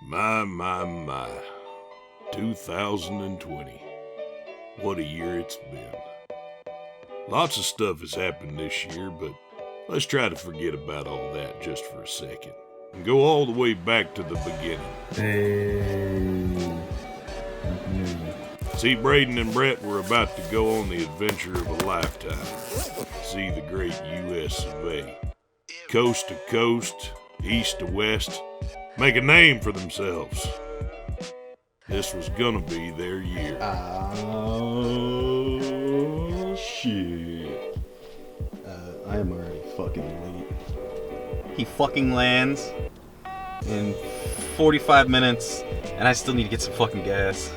My. 2020. What a year it's been. Lots of stuff has happened this year, but let's try to forget about all that just for a second and go all the way back to the beginning. See, Braden and Bret were about to go on the adventure of a lifetime. See the great U.S. of A. Coast to coast, east to west, make a name for themselves. This was gonna be their year. Oh, shit. I am already fucking late. He fucking lands in 45 minutes, and I still need to get some fucking gas.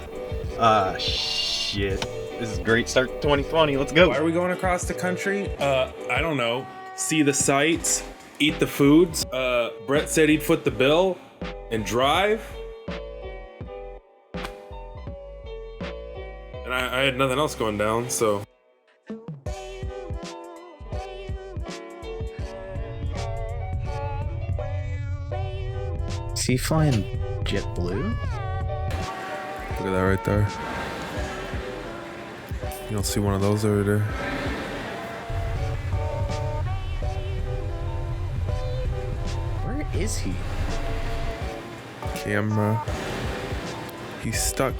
Shit. This is a great start to 2020. Let's go. Why are we going across the country? I don't know. See the sights, eat the foods. Bret said he'd foot the bill and drive. And I had nothing else going down, so. Is he flying JetBlue? Look at that right there. You don't see one of those over there. Where is he? Camera. He's stuck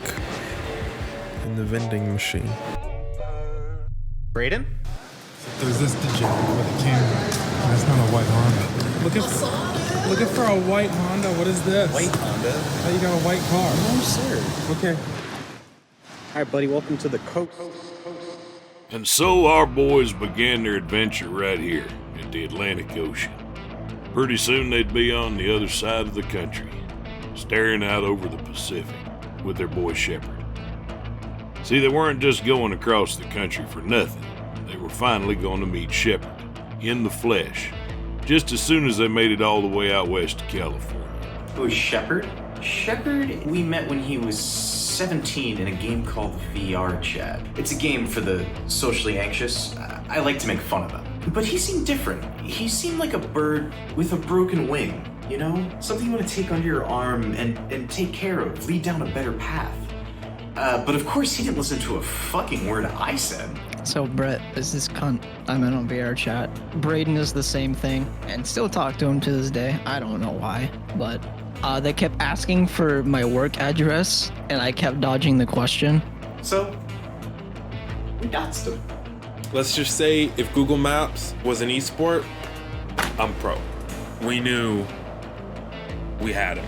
in the vending machine. Braden? There's this degenerate with a camera. That's not a white Honda. Looking for a white Honda. What is this? White Honda? How you got a white car? No, sir. Okay. All right, buddy, welcome to the coast. And so our boys began their adventure right here at the Atlantic Ocean. Pretty soon they'd be on the other side of the country, staring out over the Pacific with their boy Shepherd. See, they weren't just going across the country for nothing. They were finally going to meet Shepherd in the flesh, just as soon as they made it all the way out west to California. Who is Shepherd? Shepherd, we met when he was 17 in a game called VR Chat. It's a game for the socially anxious. I like to make fun of them. But he seemed different. He seemed like a bird with a broken wing, you know? Something you want to take under your arm and take care of, lead down a better path. But of course he didn't listen to a fucking word I said. So Bret is this cunt I met on VR Chat. Braden is the same thing, and still talk to him to this day. I don't know why, but they kept asking for my work address, and I kept dodging the question. So, we doxed him. Let's just say if Google Maps was an esport, I'm pro. We knew we had him.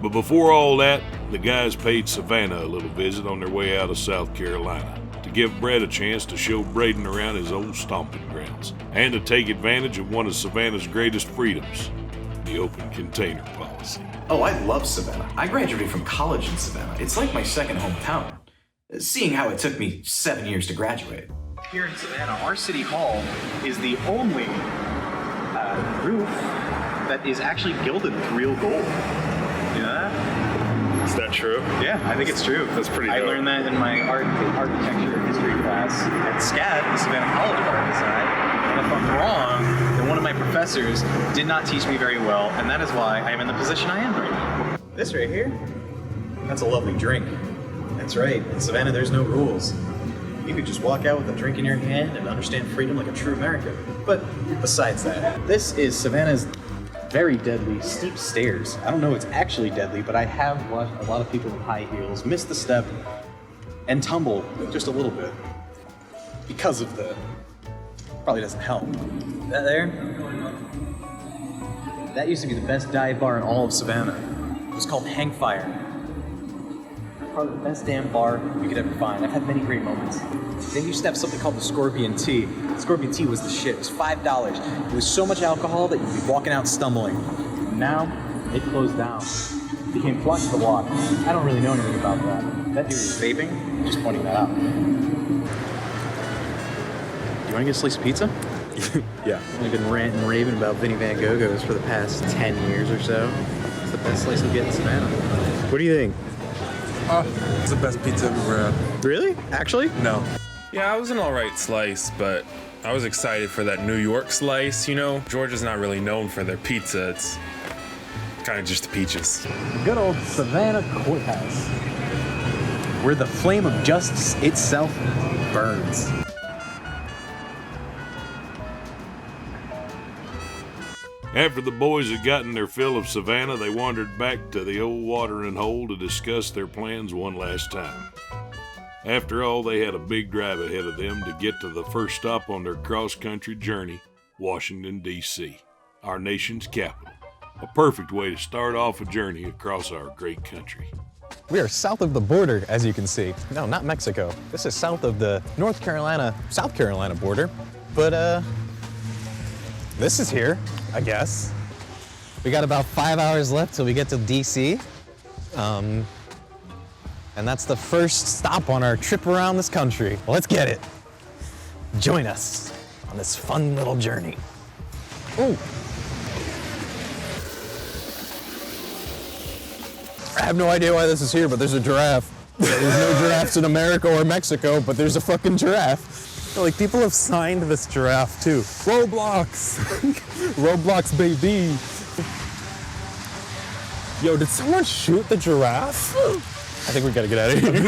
But before all that, the guys paid Savannah a little visit on their way out of South Carolina to give Bret a chance to show Braden around his old stomping grounds and to take advantage of one of Savannah's greatest freedoms, the open container policy. Oh, I love Savannah. I graduated from college in Savannah. It's like my second hometown, seeing how it took me 7 years to graduate. Here in Savannah, our city hall is the only roof that is actually gilded with real gold. You know that? Is that true? Yeah, I think it's true. That's pretty I dope. learned that in my architecture history class at SCAD, the Savannah College of Art and Design. And if I'm wrong, then one of my professors did not teach me very well, and that is why I am in the position I am right now. This right here, that's a lovely drink. That's right. In Savannah, there's no rules. You could just walk out with a drink in your hand and understand freedom like a true American. But besides that, this is Savannah's very deadly steep stairs. I don't know if it's actually deadly, but I have watched a lot of people in high heels miss the step and tumble just a little bit because of the... Probably doesn't help. That there? That used to be the best dive bar in all of Savannah. It was called Hangfire. Probably the best damn bar you could ever find. I've had many great moments. They used to have something called the Scorpion Tea. Scorpion Tea was the shit. It was $5. It was so much alcohol that you'd be walking out stumbling. Now, it closed down. It became flush to the water. I don't really know anything about that. That dude was vaping, just pointing that out. You want to get a slice of pizza? Yeah. I've been ranting and raving about Vinny Van Gogh's for the past 10 years or so. It's the best slice you'll get in Savannah. What do you think? It's the best pizza I've ever had. Really? Actually? No. Yeah, I was an alright slice, but I was excited for that New York slice, you know? Georgia's not really known for their pizza. It's Kind of just the peaches. Good old Savannah Courthouse, where the flame of justice itself burns. After the boys had gotten their fill of Savannah, they wandered back to the old watering hole to discuss their plans one last time. After all, they had a big drive ahead of them to get to the first stop on their cross-country journey, Washington, D.C., our nation's capital. A perfect way to start off a journey across our great country. We are south of the border, as you can see. No, not Mexico. This is south of the North Carolina, South Carolina border. But, this is here, I guess. We got about 5 hours left till we get to D.C. And that's the first stop on our trip around this country. Let's get it. Join us on this fun little journey. Ooh. I have no idea why this is here, but there's a giraffe. There's no giraffes in America or Mexico, but there's a fucking giraffe. Like, people have signed this giraffe too. Roblox. Roblox, baby. Yo, did someone shoot the giraffe? I think we gotta get out of here.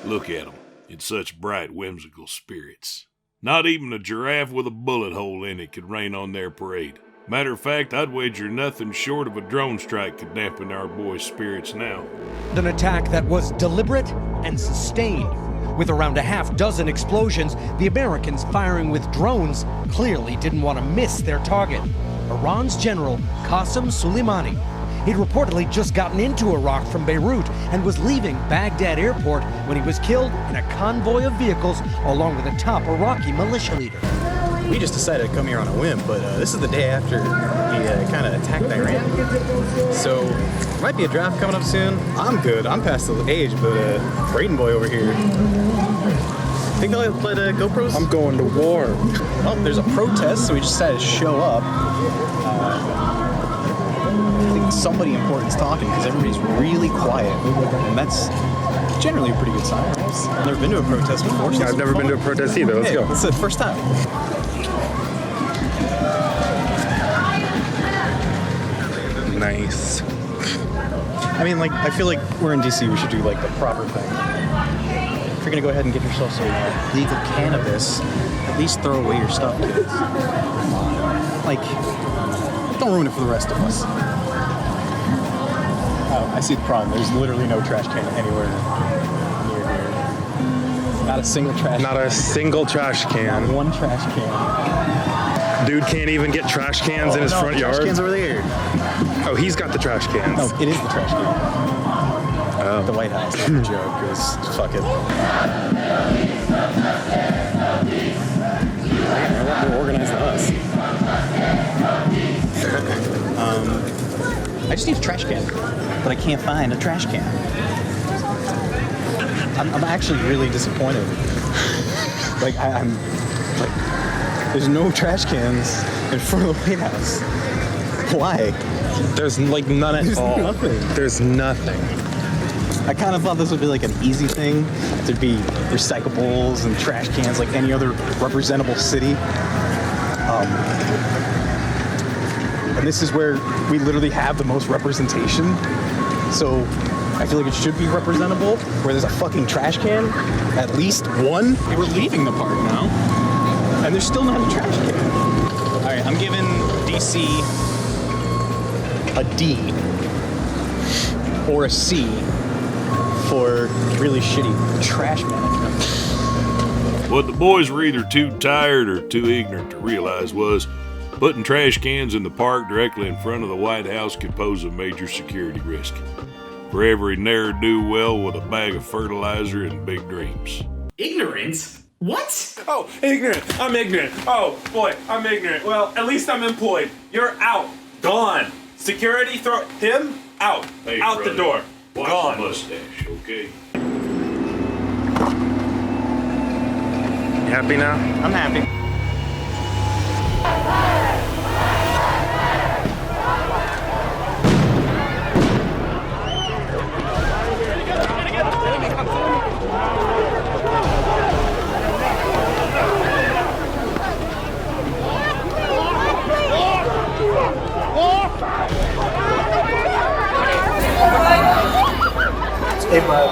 Look at them, in such bright, whimsical spirits. Not even a giraffe with a bullet hole in it could rain on their parade. Matter of fact, I'd wager nothing short of a drone strike could dampen our boys' spirits now. An attack that was deliberate and sustained. With around a half dozen explosions, the Americans firing with drones clearly didn't want to miss their target. Iran's general, Qasem Soleimani. He'd reportedly just gotten into Iraq from Beirut and was leaving Baghdad airport when he was killed in a convoy of vehicles along with a top Iraqi militia leader. We just decided to come here on a whim, but this is the day after he kind of attacked Iran. So, might be a draft coming up soon. I'm good. I'm past the age, but Braden boy over here. Think they'll play the GoPros? I'm going to war. Well, there's a protest, so we just decided to show up. I think somebody important's talking because everybody's really quiet, and that's generally a pretty good sign, right? I've never been to a protest before. So I've never been to a protest either. Let's go. It's the first time. Nice. I mean, like, I feel like we're in DC, we should do, like, the proper thing. If you're gonna go ahead and get yourself some legal cannabis, at least throw away your stuff, kids. Like, don't ruin it for the rest of us. Oh, I see the problem. There's literally no trash can anywhere near here. Not a single trash can. Not a single trash can. Not one trash can. Dude can't even get trash cans in his front yard. Trash cans over there. Oh, he's got the trash cans. No, it is the trash can. Oh. The White House, not a joke, because fuck it. They're a lot more organized than us. I just need a trash can, but I can't find a trash can. I'm actually really disappointed. Like, I'm like, there's no trash cans in front of the White House. Why? There's like none at all. There's nothing. There's nothing. I kind of thought this would be like an easy thing. There'd be recyclables and trash cans like any other representable city. And this is where we literally have the most representation. So I feel like it should be representable, where there's a fucking trash can, at least one. We're leaving the park now, and there's still not a trash can. All right, I'm giving DC a D or a C for really shitty trash management. What the boys were either too tired or too ignorant to realize was putting trash cans in the park directly in front of the White House could pose a major security risk. For every ne'er-do-well with a bag of fertilizer and big dreams. Ignorance? What? Oh, ignorant. I'm ignorant. Oh, boy, I'm ignorant. Well, at least I'm employed. You're out. Gone. Security, throw him out. Hey, out brother, the door. watch Gone. the mustache, okay? You happy now? I'm happy. Hey, bud.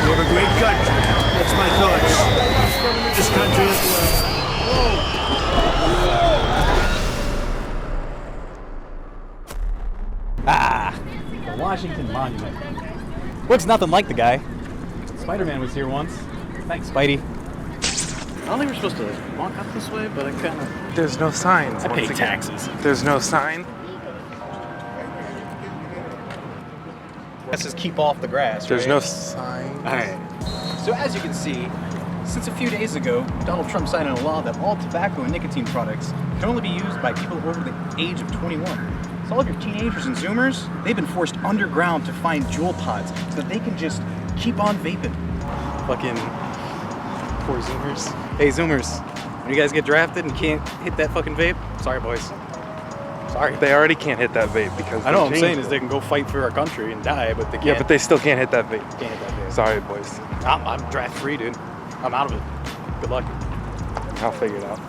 We have a great country. That's my thoughts. This country is The Washington Monument. Looks nothing like the guy. Spider-Man was here once. Thanks, Spidey. I don't think we're supposed to walk up this way, but I kind of... There's no signs. I pay taxes. There's no sign. Let's just keep off the grass, There's right? no sign. All right. So as you can see, since a few days ago, Donald Trump signed a law that all tobacco and nicotine products can only be used by people over the age of 21. So all of your teenagers and Zoomers, they've been forced underground to find Juul pods so that they can just keep on vaping. Fucking poor Zoomers. Hey Zoomers, when you guys get drafted and can't hit that fucking vape, sorry boys. Sorry. They already can't hit that vape because I know what I'm saying is they can go fight for our country and die, but they can't. Yeah, but they still can't hit that vape. Can't hit that vape. Sorry, boys. I'm draft free, dude. I'm out of it. Good luck. I'll figure it out.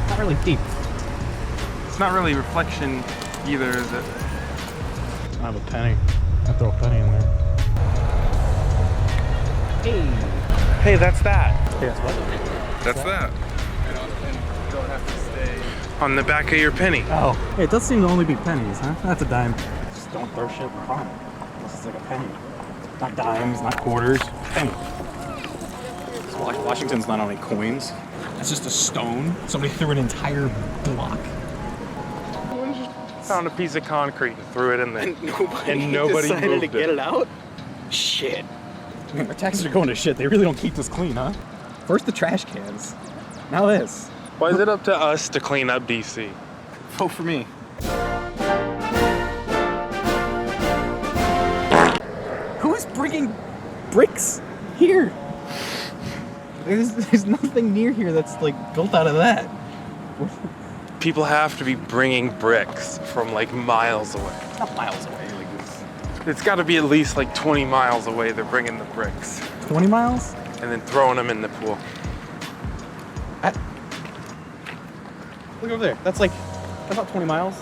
Not really deep. It's not really reflection either, is it? I have a penny. I throw a penny in there. Hey, that's that. Hey, that's what? That's that. On the back of your penny. Oh. Hey, it does seem to only be pennies, huh? That's a dime. Just don't throw shit in the pond. This is like a penny. Not dimes, not quarters. Penny. So Washington's not only coins. It's just a stone. Somebody threw an entire block. Found a piece of concrete and threw it in there. And nobody decided moved to get it out? Shit. Man, our taxes are going to shit. They really don't keep this clean, huh? First the trash cans. Now this. Why is it up to us to clean up DC? Vote for me. Who is bringing bricks here? There's nothing near here that's like built out of that. People have to be bringing bricks from like miles away. Not miles away. Like it's got to be at least like 20 miles away they're bringing the bricks. 20 miles? And then throwing them in the pool. Look over there. That's not 20 miles.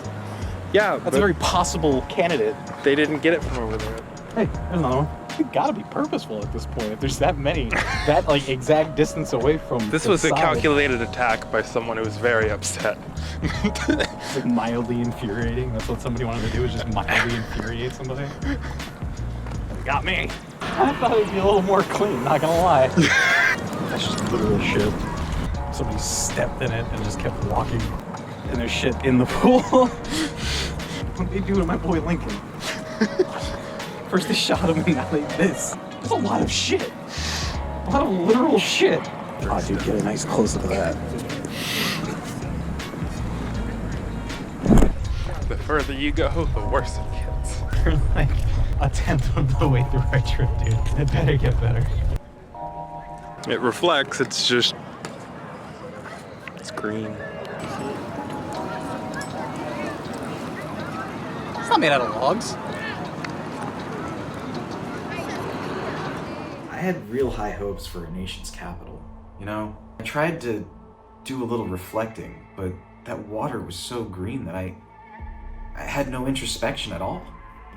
Yeah, That's a very possible candidate. They didn't get it from over there. Hey, there's another one. You gotta be purposeful at this point. If there's that many, that like exact distance away from This the was a side. calculated attack by someone who was very upset. It's like mildly infuriating. That's what somebody wanted to do, is just mildly infuriate somebody. They got me. I thought it'd be a little more clean, not gonna lie. That's just literal shit. Somebody stepped in it and just kept walking. And there's shit in the pool. What they do to my boy Lincoln? First they shot him and now they this. There's a lot of shit. A lot of literal shit. Oh, dude, get a nice close-up of that. The further you go, the worse it gets. We're like a tenth of the way through our trip, dude. It better get better. It reflects, it's just... It's green. It's not made out of logs. I had real high hopes for a nation's capital, you know? I tried to do a little reflecting, but that water was so green that I had no introspection at all.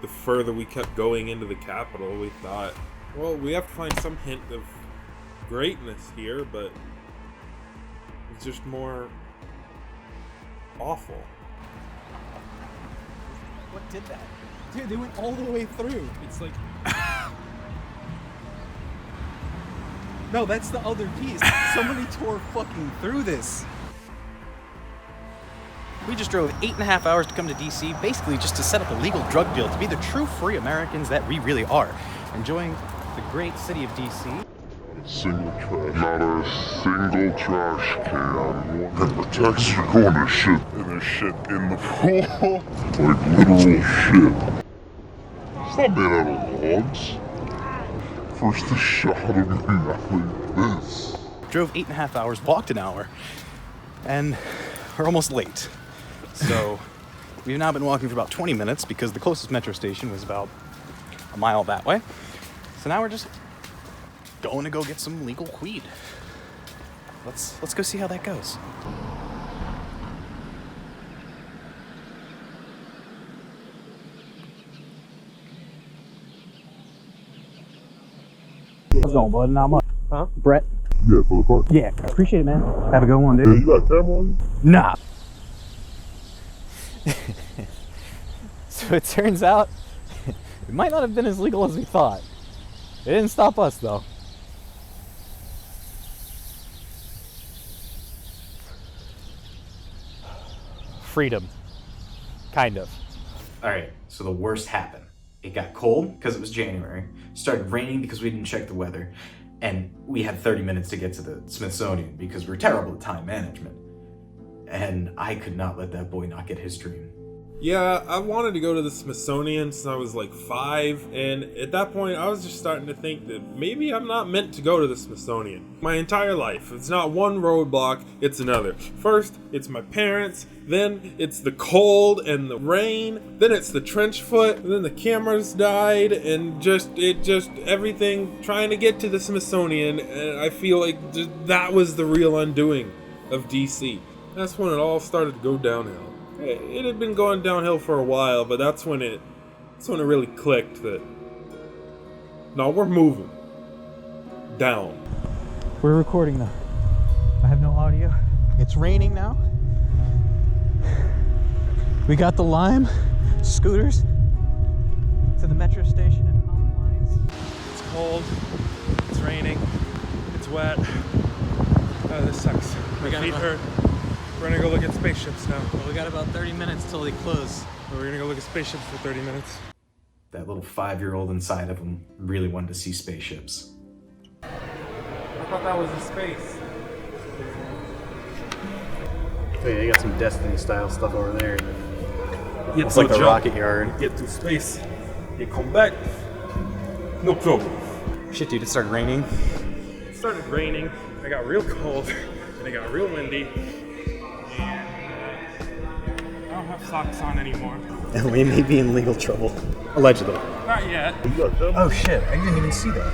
The further we kept going into the capital, we thought, well, we have to find some hint of greatness here, but it's just more awful. What did that? Dude, they went all the way through. It's like... No, that's the other piece. Somebody tore fucking through this. We just drove 8.5 hours to come to DC, basically just to set up a legal drug deal, to be the true free Americans that we really are. Enjoying the great city of DC. Not a single trash can. And the taxis are going to shit. And there's shit in the pool. Like literal shit. It's not made out of logs. First they shot him and now like this. Drove 8.5 hours, walked an hour, and we're almost late. So we've now been walking for about 20 minutes because the closest metro station was about a mile that way. So now we're just going to go get some legal weed. Let's go see how that goes. How's it going, bud? Not much. Huh? Bret? Yeah, for the park. Yeah, appreciate it, man. Have a good one, dude. Yeah, you got a camera on you? Nah. So it turns out it might not have been as legal as we thought. It didn't stop us, though. Freedom. Kind of. Alright, so the worst happened. It got cold because it was January, started raining because we didn't check the weather, and we had 30 minutes to get to the Smithsonian because we're terrible at time management. And I could not let that boy not get his dream. Yeah, I wanted to go to the Smithsonian since I was like 5, and at that point I was just starting to think that maybe I'm not meant to go to the Smithsonian. My entire life, it's not one roadblock, it's another. First, it's my parents, then it's the cold and the rain, then it's the trench foot, and then the cameras died, and just everything trying to get to the Smithsonian, and I feel like that was the real undoing of DC. That's when it all started to go downhill. It had been going downhill for a while, but that's when it really clicked that, no, we're moving down. We're recording now. I have no audio. It's raining now. We got the Lime scooters to the metro station and hop lines. It's cold, it's raining, it's wet. This sucks. My feet hurt. We're gonna go look at spaceships now. Well, we got about 30 minutes till they close. We're gonna go look at spaceships for 30 minutes. That little 5-year-old inside of him really wanted to see spaceships. I thought that was a space. Oh yeah, you got some Destiny style stuff over there. It's like the rocket yard. Get to space. You come back. No problem. Shit, dude, it started raining. It started raining. I got real cold and it got real windy. I don't have socks on anymore. And we may be in legal trouble. Allegedly. Not yet. Oh shit, I didn't even see that.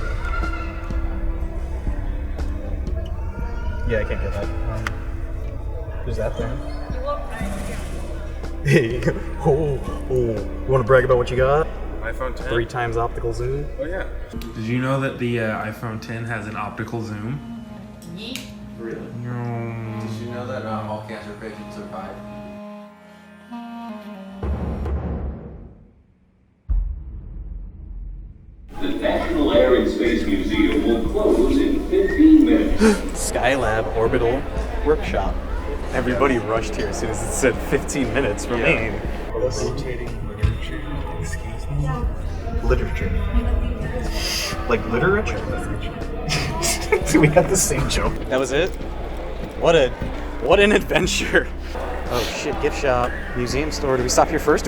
Yeah, I can't get that. Who's that thing? Hey, you want to brag about what you got? iPhone 10. 3 times optical zoom? Oh yeah. Did you know that the iPhone 10 has an optical zoom? Really? No. Did you know that all cancer patients survive? The National Air and Space Museum will close in 15 minutes. Skylab Orbital Workshop. Everybody rushed here as soon as it said 15 minutes remain. Rotating literature. Excuse me? Literature. Like literature? We had the same joke. That was it? What an adventure. Oh shit, gift shop, museum store. Did we stop here first?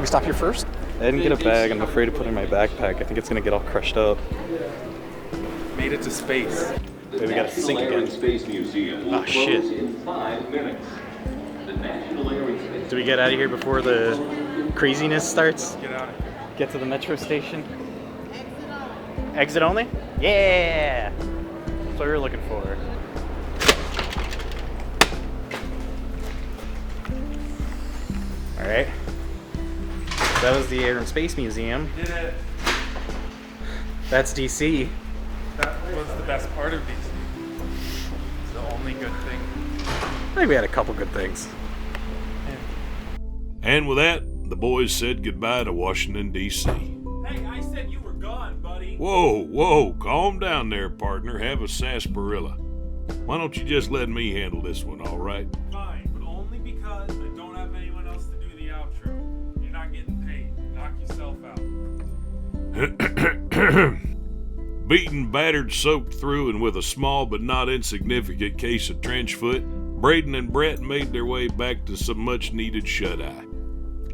I didn't get a bag. I'm afraid to put it in my backpack. I think it's gonna get all crushed up. Made it to space. Wait, we gotta sync Air and again. Space Museum will Ah, shit. close in 5 minutes. The National Air and Space Do we get out of here before the craziness starts? Get out of here. Get to the metro station. Exit only? Yeah! That's what we were looking for. Alright. That was the Air and Space Museum. Did it. That's DC. That was the best part of DC. It's the only good thing. I think we had a couple good things. And with that, the boys said goodbye to Washington, D.C. Hey, I said you were gone, buddy. Whoa, calm down there, partner. Have a sarsaparilla. Why don't you just let me handle this one, all right? Fine, but only because I don't have anyone else to do the outro. You're not getting paid. Knock yourself out. Beaten, battered, soaked through, and with a small but not insignificant case of trench foot, Braden and Bret made their way back to some much-needed shut-eye.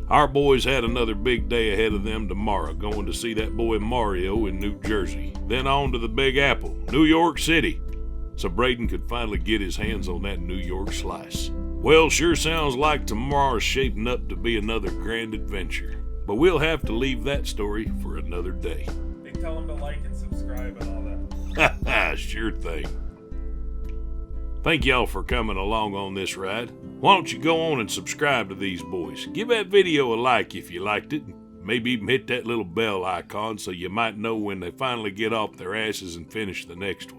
Our boys had another big day ahead of them tomorrow, going to see that boy Mario in New Jersey, then on to the Big Apple, New York City, so Braden could finally get his hands on that New York slice. Well, sure sounds like tomorrow's shaping up to be another grand adventure, but we'll have to leave that story for another day. They tell them to like and subscribe and all that. Sure thing. Thank y'all for coming along on this ride. Why don't you go on and subscribe to these boys? Give that video a like if you liked it. Maybe even hit that little bell icon so you might know when they finally get off their asses and finish the next one.